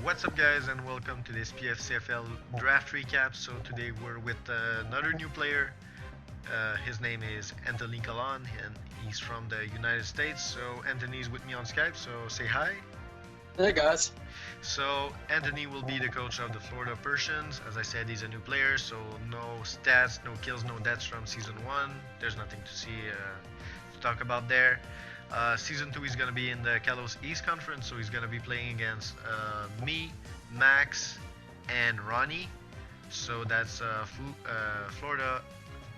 What's up, guys, and welcome to this PFCFL draft recap. So today we're with another new player. His name is Anthony Calan, and he's from the United States. So Anthony's with me on Skype. So say hi. Hey guys. So Anthony will be the coach of the Florida Persians. As I said, he's a new player, so no stats, no kills, no deaths from season one. There's nothing to see to talk about there. Season 2 is going to be in the Kalos East Conference, so he's going to be playing against me, Max, and Ronnie. So that's Florida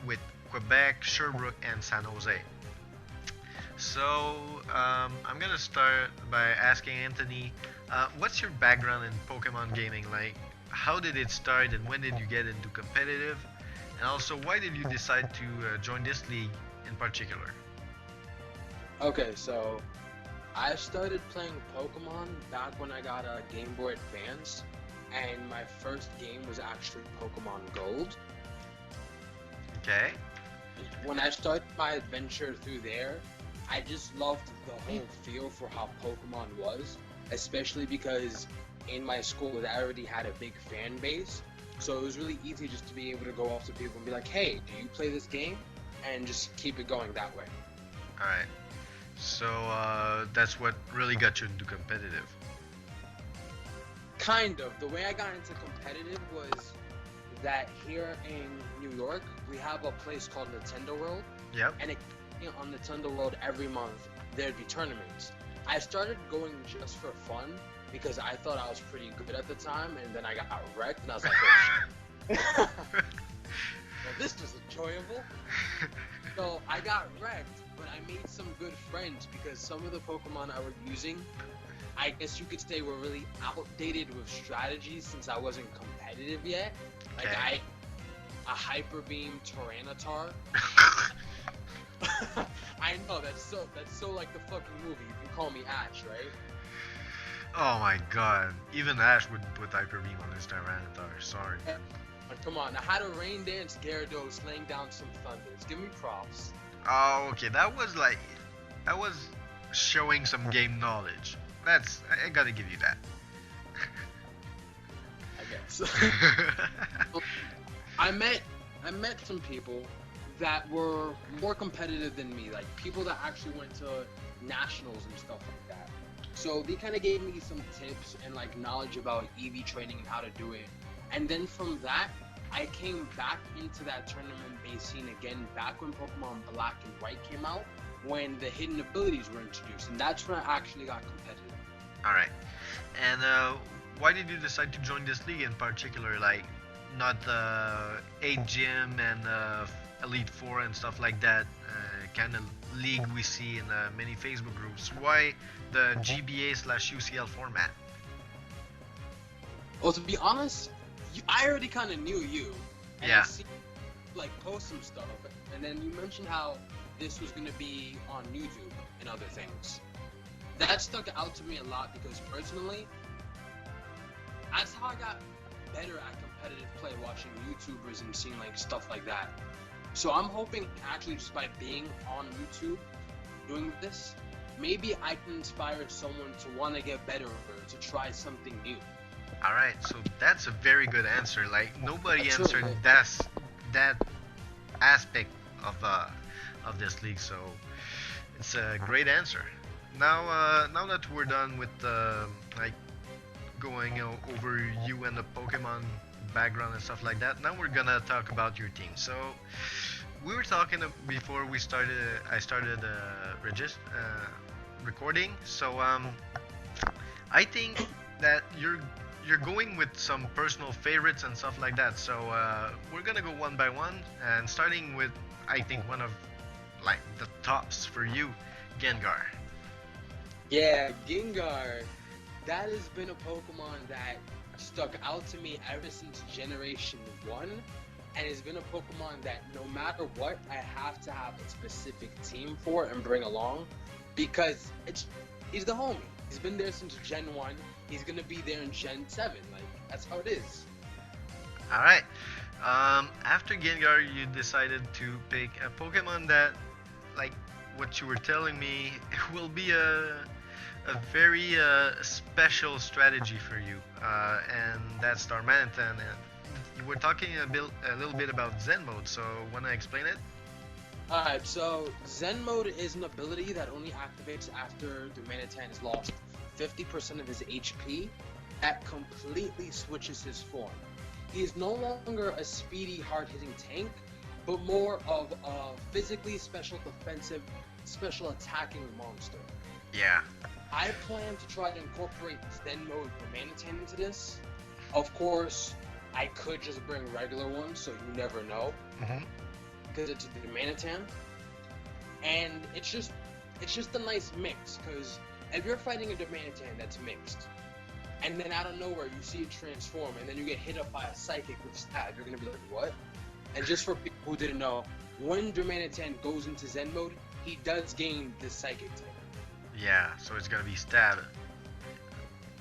with Quebec, Sherbrooke, and San Jose. So I'm going to start by asking Anthony, what's your background in Pokemon gaming? Like, how did it start and when did you get into competitive? And also, why did you decide to join this league in particular? Okay, so I started playing Pokemon back when I got a Game Boy Advance, and my first game was actually Pokemon Gold. Okay. When I started my adventure through there, I just loved the whole feel for how Pokemon was, especially because in my school I already had a big fan base, so it was really easy just to be able to go up to people and be like, hey, do you play this game? And just keep it going that way. Alright. So that's what really got you into competitive. Kind of. The way I got into competitive was that here in New York, we have a place called Nintendo World. Yep. And on Nintendo World every month, there'd be tournaments. I started going just for fun because I thought I was pretty good at the time, and then I got wrecked, and I was like, oh shit. Well, this was enjoyable. So I got wrecked, but I made some good friends because some of the Pokemon I was using, I guess you could say, were really outdated with strategies since I wasn't competitive yet. Like Okay. a Hyper Beam Tyranitar. I know that's so like the fucking movie. You can call me Ash, right? Oh my god. Even Ash would put Hyper Beam on his Tyranitar. Sorry. But come on, I had a Rain Dance Gyarados laying down some thunders. Give me props. Oh, okay. That was showing some game knowledge. I gotta give you that. I guess. I met some people that were more competitive than me, like people that actually went to nationals and stuff like that. So they kind of gave me some tips and like knowledge about EV training and how to do it. And then from that, I came back into that tournament-based scene again back when Pokemon Black and White came out, when the hidden abilities were introduced, and that's when I actually got competitive. Alright. And why did you decide to join this league in particular? Like, not the 8 Gym and Elite Four and stuff like that kind of league we see in many Facebook groups. Why the GBA/UCL format? Well, to be honest, I already kind of knew you. And Yeah. I see, like, post some stuff, and then you mentioned how this was going to be on YouTube and other things. That stuck out to me a lot because personally, that's how I got better at competitive play, watching YouTubers and seeing like stuff like that. So I'm hoping actually just by being on YouTube doing this, maybe I can inspire someone to want to get better or to try something new. Alright, so that's a very good answer. Like, nobody That's answered really that aspect of this league, so it's a great answer. Now that we're done with like going over you and the Pokemon background and stuff like that, now we're gonna talk about your team. So we were talking before we started. I started recording. So I think that you're going with some personal favorites and stuff like that. So we're gonna go one by one, and starting with, I think, one of like the tops for you, Gengar. Yeah, Gengar. That has been a Pokemon that stuck out to me ever since Generation 1. And it's been a Pokemon that no matter what, I have to have a specific team for and bring along. Because he's the homie. He's been there since Gen 1. He's going to be there in Gen 7. Like, that's how it is. Alright. After Gengar, you decided to pick a Pokemon that, like what you were telling me, will be a very special strategy for you, and that's Darmanitan. And you were talking a little bit about Zen mode, so wanna explain it? Alright, so Zen mode is an ability that only activates after Dumanitan has lost 50% of his HP. That completely switches his form. He is no longer a speedy, hard-hitting tank, but more of a physically special defensive, special attacking monster. Yeah. I plan to try to incorporate Zen mode Dumanitan into this. Of course, I could just bring regular ones, so you never know. Mm-hmm. Because it's the Dumanitan, and it's just a nice mix. Because if you're fighting a Dumanitan that's mixed, and then out of nowhere you see it transform, and then you get hit up by a psychic with stab, you're gonna be like, what? And just for people who didn't know, when Dumanitan goes into Zen mode, he does gain this psychic type. Yeah, so it's gonna be stab.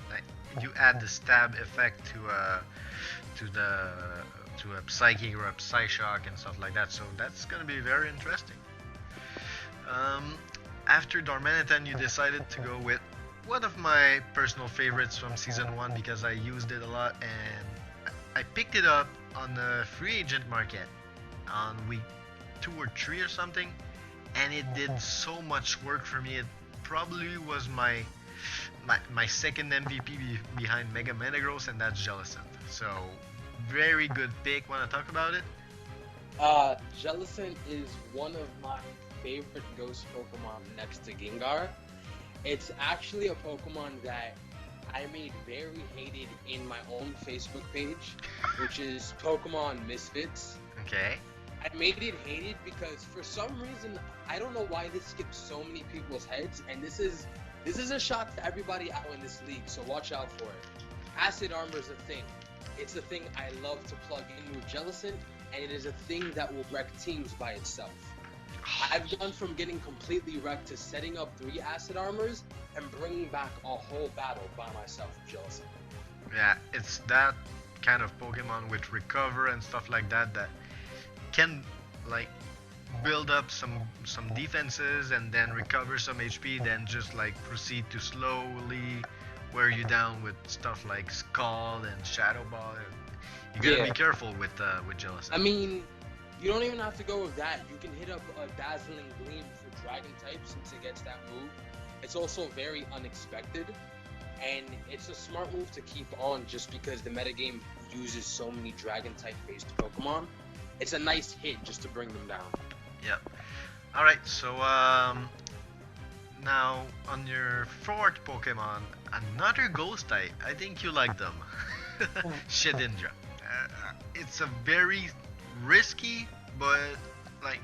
Like, you add the stab effect to a psychic or a psyshock and stuff like that. So that's gonna be very interesting. After Darmanitan, you decided to go with one of my personal favorites from season 1 because I used it a lot, and I picked it up on the free agent market on week 2 or 3 or something, and it did so much work for me. It probably was my second MVP behind Mega Metagross, and that's Jellicent. So very good pick. Want to talk about it? Jellicent is one of my favorite ghost Pokemon next to Gengar. It's actually a Pokemon that I made very hated in my own Facebook page, which is Pokemon Misfits. Okay. I made it hated because for some reason, I don't know why this skips so many people's heads, and this is a shot to everybody out in this league, so watch out for it. Acid Armor is a thing. It's a thing I love to plug in with Jellicent, and it is a thing that will wreck teams by itself. I've gone from getting completely wrecked to setting up 3 Acid Armors and bringing back a whole battle by myself with Jellicent. Yeah, it's that kind of Pokemon with recover and stuff like that that can like build up some defenses and then recover some HP, then just like proceed to slowly wear you down with stuff like Scald and Shadow Ball. You gotta be careful with Jellicent. I mean, you don't even have to go with that. You can hit up a Dazzling Gleam for Dragon type since it gets that move. It's also very unexpected, and it's a smart move to keep on just because the metagame uses so many Dragon type based Pokemon. It's a nice hit just to bring them down. Yep. Alright, so now on your 4th Pokemon, another ghost type. I think you like them. Shedinja. It's a very risky, but like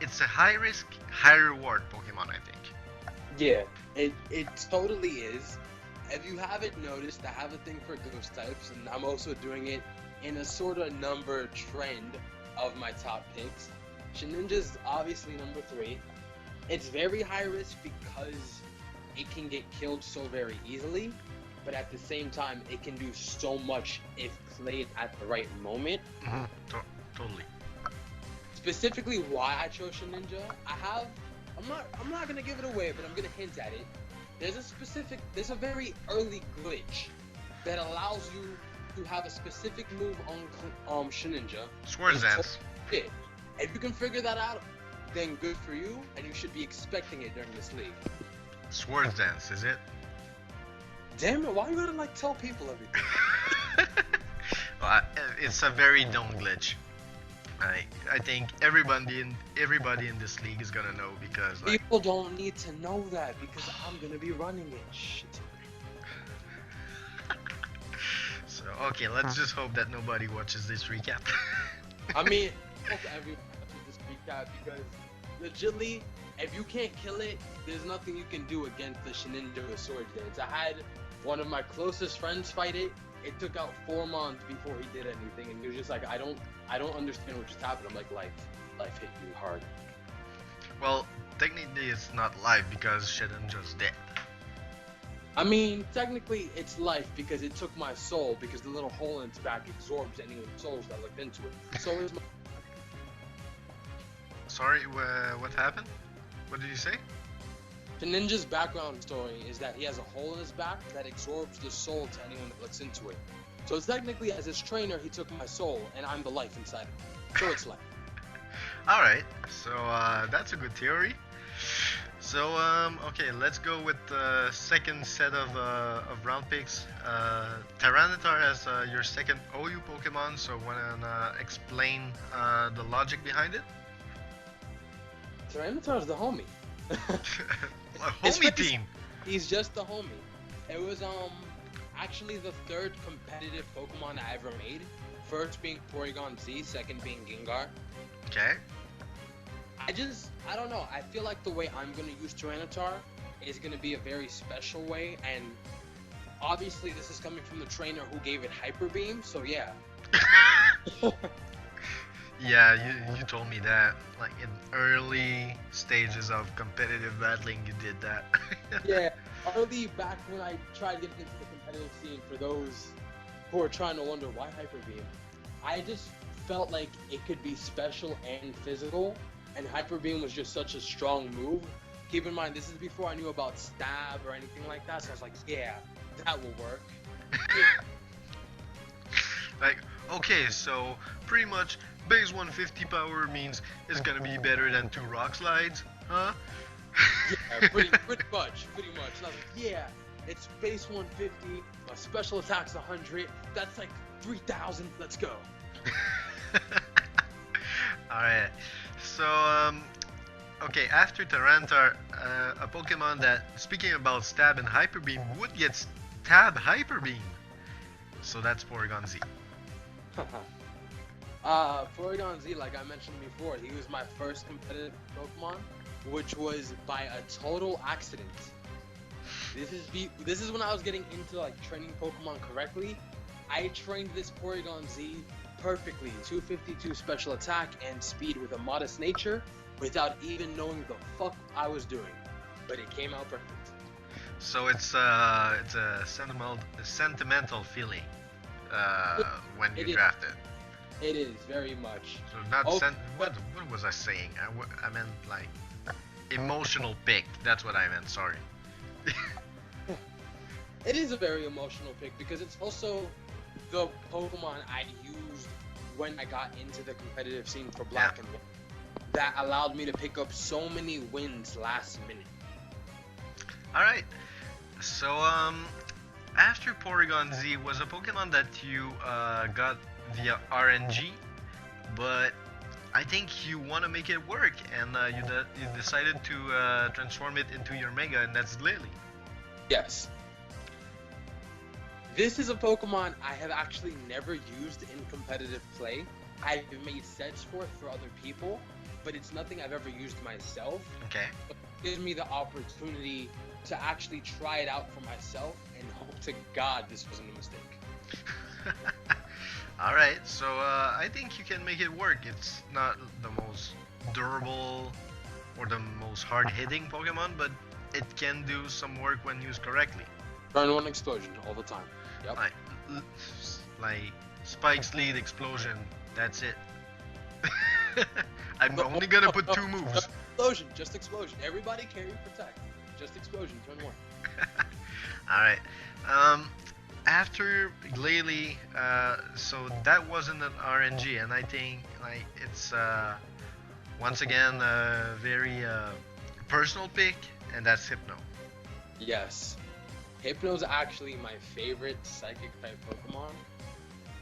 it's a high risk, high reward Pokemon, I think. Yeah, it totally is. If you haven't noticed, I have a thing for ghost types, and I'm also doing it in a sort of number trend of my top picks. Shedinja's obviously number 3. It's very high risk because it can get killed so very easily, but at the same time, it can do so much if played at the right moment. Mm-hmm. Totally. Specifically, why I chose Shedinja, I'm not gonna give it away, but I'm gonna hint at it. There's a very early glitch that allows you to have a specific move on Shedinja. Swords Dance. If you can figure that out, then good for you, and you should be expecting it during this league. Swords Dance, is it? Damn it! Why you gotta like tell people everything? Well, it's a very known glitch. I think everybody in this league is gonna know because like, people don't need to know that because I'm gonna be running it. Shit. So okay, let's just hope that nobody watches this recap. I mean, hope everyone watches this recap because legitly, if you can't kill it, there's nothing you can do against the Shedinja with Sword Dance. I had one of my closest friends fight it. It took out 4 months before he did anything, and he was just like, I don't understand what just happened. I'm like, life hit you hard. Well, technically it's not live because Shedinja's dead. I mean, technically it's life because it took my soul because the little hole in its back absorbs any souls that looked into it. So is my... Sorry, what happened? What did you say? Ninja's background story is that he has a hole in his back that absorbs the soul to anyone that looks into it. So technically, as his trainer, he took my soul, and I'm the life inside of him. So it's like. All right, so that's a good theory. So okay, let's go with the second set of round picks. Tyranitar as your second OU Pokemon. So wanna explain the logic behind it? Tyranitar's the homie. A homie team. He's just the homie. It was actually the third competitive Pokemon I ever made. First being Porygon Z, second being Gengar. Okay. I don't know. I feel like the way I'm gonna use Tyranitar is gonna be a very special way, and obviously this is coming from the trainer who gave it Hyper Beam. So yeah. Yeah, you told me that. Like in early stages of competitive battling, you did that. Yeah, early back when I tried getting into the competitive scene, for those who are trying to wonder why Hyper Beam, I just felt like it could be special and physical, and Hyper Beam was just such a strong move. Keep in mind, this is before I knew about stab or anything like that, so I was like, yeah, that will work. Like, okay, so pretty much base 150 power means it's gonna be better than 2 rock slides, huh? Yeah, pretty much. And I was like, yeah, it's base 150, my special attack's 100, that's like 3,000, let's go. Alright, so, okay, after Tyranitar, a Pokemon that, speaking about Stab and Hyper Beam, would get Stab Hyper Beam. So that's Porygon Z. Florida Z, like I mentioned before, he was my first competitive Pokemon, which was by a total accident. This is when I was getting into like training Pokemon correctly. I trained this Porygon Z perfectly, 252 special attack and speed with a modest nature, without even knowing the fuck I was doing. But it came out perfect. So it's a sentimental feeling when you draft it. It is very much. So not what was I saying? I meant like emotional pick. That's what I meant. Sorry. It is a very emotional pick because it's also the Pokemon I used when I got into the competitive scene for Black and White. That allowed me to pick up so many wins last minute. All right. So after Porygon Z was a Pokemon that you got via RNG, but I think you want to make it work, and you decided to transform it into your Mega, and that's Lily. Yes. This is a Pokemon I have actually never used in competitive play. I've made sets for other people, but it's nothing I've ever used myself. Okay. It gives me the opportunity to actually try it out for myself, and hope to God this wasn't a mistake. Alright, so I think you can make it work. It's not the most durable or the most hard-hitting Pokemon, but it can do some work when used correctly. Turn 1 explosion all the time. Yep. Like Spike's lead explosion, that's it. I'm only gonna put 2 moves. Just explosion. Everybody carry protect. Just explosion, turn 1. Alright. After Glalie, so that wasn't an RNG, and I think like it's once again a very personal pick, and that's Hypno. Yes. Hypno's actually my favorite psychic type Pokemon.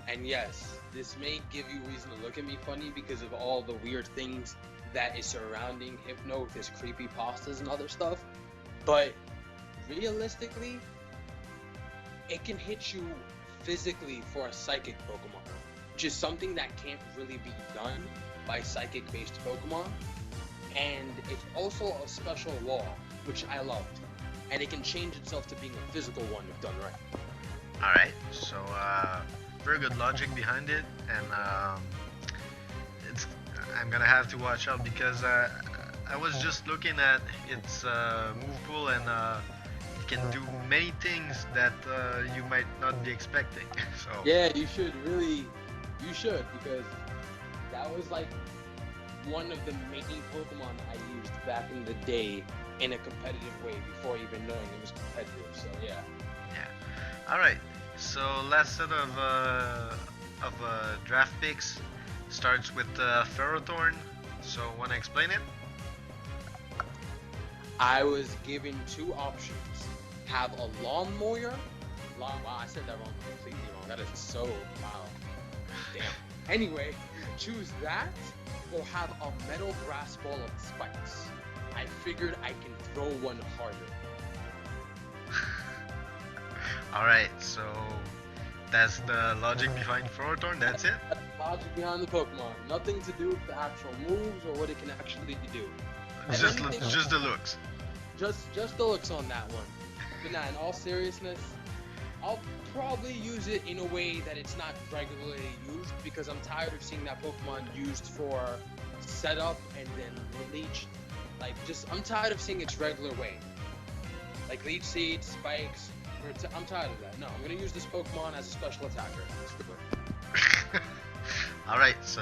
And yes, this may give you reason to look at me funny because of all the weird things that is surrounding Hypno with his creepy pastas and other stuff. But realistically, it can hit you physically for a psychic Pokemon, which is something that can't really be done by psychic-based Pokemon. And it's also a special law, which I loved. And it can change itself to being a physical one if done right. Alright, so very good logic behind it, and I'm gonna have to watch out because I was just looking at its move pool, and it can do many things that you might not be expecting. So yeah, you should because that was like one of the main Pokemon I used back in the day in a competitive way before even knowing it was competitive. So yeah. Yeah. All right. So last set of draft picks starts with Ferrothorn. So wanna explain it? I was given two options: have a lawnmower. Wow, I said that wrong, completely wrong. That is so wow. Damn. Anyway, choose that or have a metal grass ball of spikes. I figured I can throw one harder. Alright, so that's the logic behind Ferrothorn, that's it? That's the logic behind the Pokemon. Nothing to do with the actual moves or what it can actually do. Just the looks. Just the looks on that one. But nah, in all seriousness, I'll probably use it in a way that it's not regularly used because I'm tired of seeing that Pokemon used for setup and then leech. Like, I'm tired of seeing its regular way. Like leech seed, spikes. I'm tired of that. No, I'm gonna use this Pokemon as a special attacker. Alright, so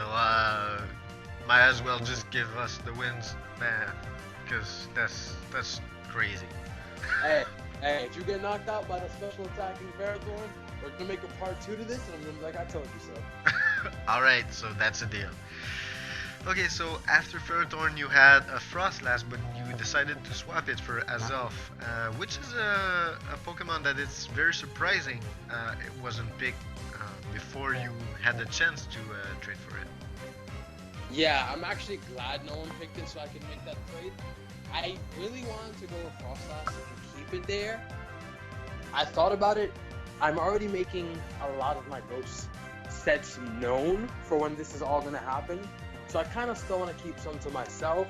might as well just give us the wins, man, because that's crazy. Hey, if you get knocked out by the special attacking Ferrothorn, we're gonna make a part 2 to this, and I'm gonna be like, I told you so. Alright, so that's a deal. Okay, so after Ferrothorn you had a Frostlass, but you decided to swap it for Azelf, which is a Pokemon that is very surprising. It wasn't picked before you had the chance to trade for it. Yeah, I'm actually glad no one picked it so I can make that trade. I really wanted to go with Frostlass and keep it there. I thought about it. I'm already making a lot of my ghost sets known for when this is all gonna happen. So I kind of still want to keep some to myself.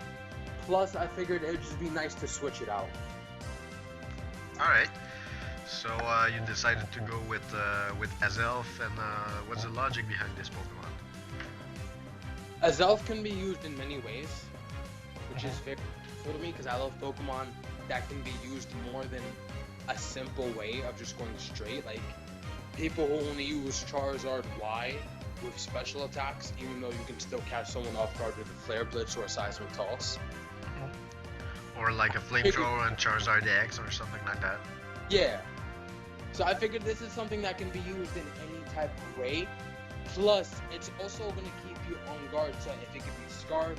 Plus, I figured it would just be nice to switch it out. Alright, so you decided to go with Azelf, and what's the logic behind this Pokemon? Azelf can be used in many ways, which is very cool to me because I love Pokemon that can be used more than a simple way of just going straight. Like, people who only use Charizard Y with special attacks, even though you can still catch someone off guard with a Flare Blitz or a Seismic Toss. Or like a Flamethrower and Charizard X or something like that. Yeah. So I figured this is something that can be used in any type of way. Plus, it's also going to keep you on guard. So if it can be Scarf,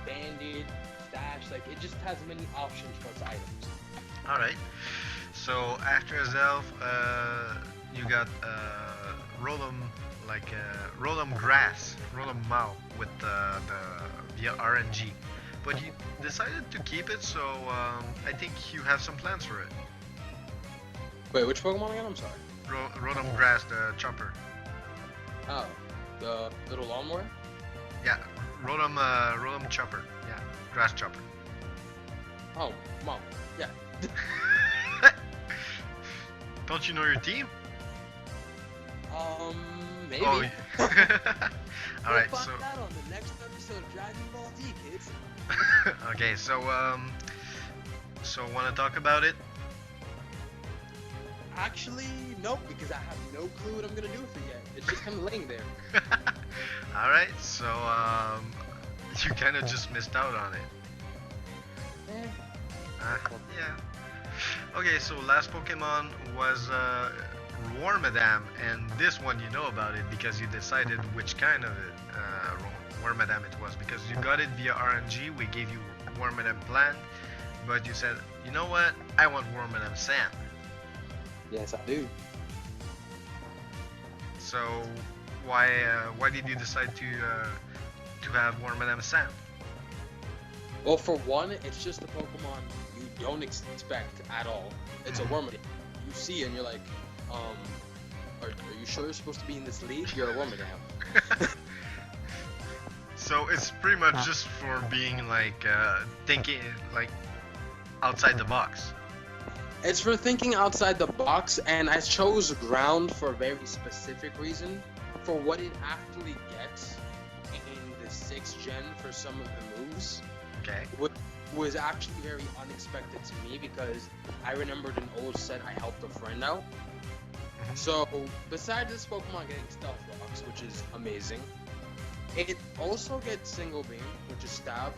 Banded, Stash, like it just has many options for its items. Alright. So after Azelf, you got Rotom Grass, Rotom Mao with the RNG. But you decided to keep it, so I think you have some plans for it. Wait, which Pokemon again? I'm sorry. Rotom Grass, the chopper. Oh, the little lawnmower? Yeah, Rotom Chopper. Yeah, Grass Chopper. Oh, Mom. Yeah. Don't you know your team? Maybe. Oh, all right. We'll So find out on the next episode of Dragon Ball Z, kids. okay, so want to talk about it? Actually, nope, because I have no clue what I'm gonna do with it yet. It's just kind of laying there. All right, so you kind of just missed out on it. Yeah. Okay, so last Pokemon was Wormadam, and this one you know about it because you decided which kind of Wormadam it was, because you got it via RNG. We gave you Wormadam Plant, but you said, you know what, I want Wormadam Sand. Yes, I do. So why did you decide to have Wormadam Sand? Well, for one, it's just a Pokemon you don't expect at all. It's a Wormadam. You see it and you're like, are you sure you're supposed to be in this league? You're a Wormadam. So it's pretty much just for being like thinking like outside the box. It's for thinking outside the box, and I chose ground for a very specific reason. For what it actually gets in the 6th gen for some of the moves. Okay. Was actually very unexpected to me because I remembered an old set I helped a friend out. So, besides this Pokemon getting Stealth Rocks, which is amazing, It also gets single beam, which is stab.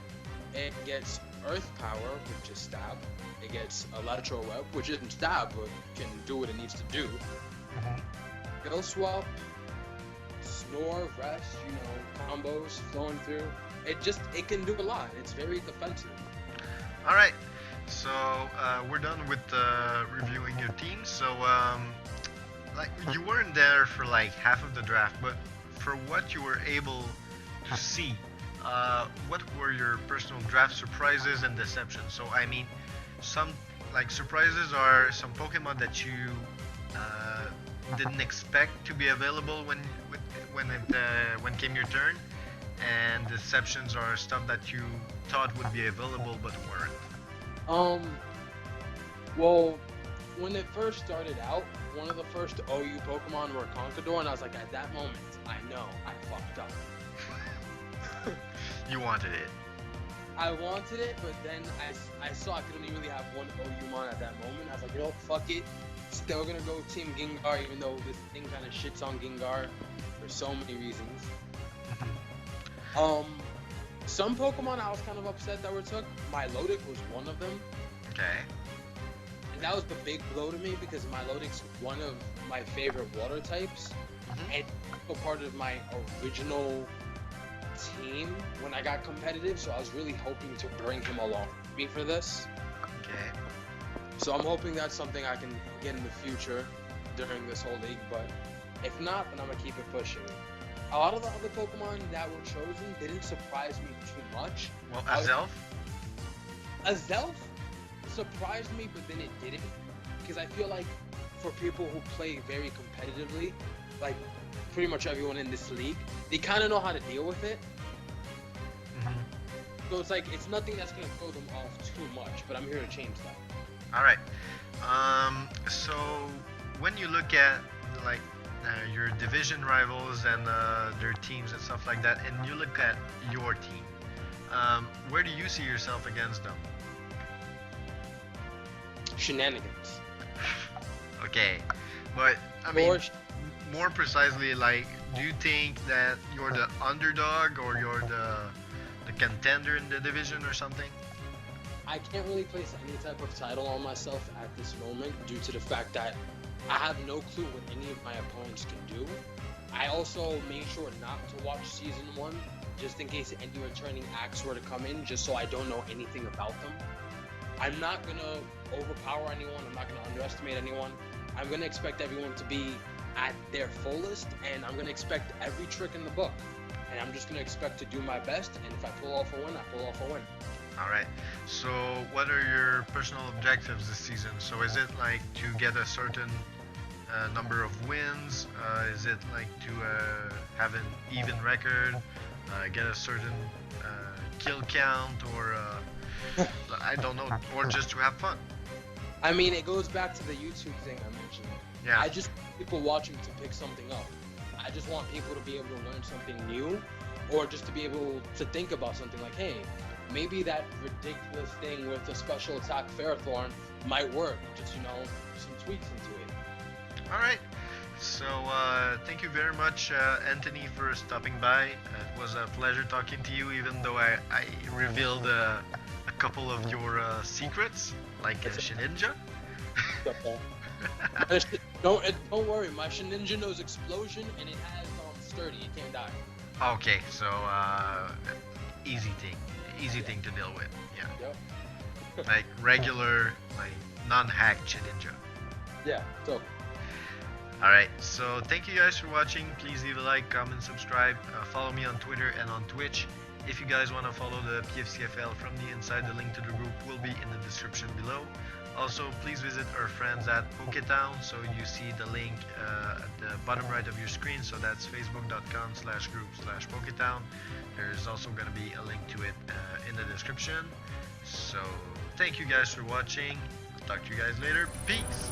It gets earth power, which is stab. It gets electro web, which isn't stab, but can do what it needs to do. Skill swap, snore, rest, combos flowing through. It can do a lot. It's very defensive. All right. So we're done with reviewing your team. So like you weren't there for like half of the draft, but for what you were able to see, what were your personal draft surprises and deceptions? So I mean, some like surprises are some Pokemon that you didn't expect to be available when came your turn, and deceptions are stuff that you thought would be available but weren't. Well, when it first started out, one of the first OU Pokemon were Conqueror, and I was like, at that moment, I know I fucked up. You wanted it. I wanted it, but then I saw I could only really have one OU-mon at that moment. I was like, fuck it. Still gonna go Team Gengar, even though this thing kind of shits on Gengar for so many reasons. Some Pokemon I was kind of upset that were took. Milotic was one of them. Okay. And that was the big blow to me because Milotic's one of my favorite water types. And a part of my original team when I got competitive, so I was really hoping to bring him along with me for this. Okay. So I'm hoping that's something I can get in the future during this whole league, but if not, then I'm gonna keep it pushing. A lot of the other Pokemon that were chosen didn't surprise me too much. Well, Azelf? Azelf surprised me, but then it didn't. Because I feel like for people who play very competitively, like pretty much everyone in this league, they kind of know how to deal with it. So it's like, it's nothing that's going to throw them off too much, but I'm here to change that. All right. So when you look at like your division rivals and their teams and stuff like that, and you look at your team, where do you see yourself against them? Shenanigans. Okay, but I mean, more precisely, like, do you think that you're the underdog or you're the contender in the division or something? I can't really place any type of title on myself at this moment due to the fact that I have no clue what any of my opponents can do. I also made sure not to watch Season 1 just in case any returning acts were to come in, just so I don't know anything about them. I'm not going to overpower anyone. I'm not going to underestimate anyone. I'm going to expect everyone to be at their fullest, and I'm going to expect every trick in the book. And I'm just going to expect to do my best, and if I pull off a win, I pull off a win. Alright, so what are your personal objectives this season? So is it like to get a certain number of wins? Is it like to have an even record? Get a certain kill count? Or I don't know, or just to have fun? I mean, it goes back to the YouTube thing I mentioned. Yeah. I just want people watching to pick something up. I just want people to be able to learn something new, or just to be able to think about something like, hey, maybe that ridiculous thing with the special attack Ferrothorn might work. Just, some tweaks into it. Alright, so thank you very much, Anthony, for stopping by. It was a pleasure talking to you, even though I revealed a couple of your secrets, like Shininja. Don't worry, my Shininja knows explosion, and it has sturdy. It can't die. Okay, so easy thing to deal with. Yeah. Yep. Like regular, like non-hacked Shininja. Yeah. So. Alright, so thank you guys for watching. Please leave a like, comment, subscribe. Follow me on Twitter and on Twitch. If you guys want to follow the PFCFL from the inside, the link to the group will be in the description below. Also, please visit our friends at Poketown. So you see the link at the bottom right of your screen. So that's facebook.com/group/Poketown. There's also going to be a link to it in the description. So thank you guys for watching. I'll talk to you guys later. Peace!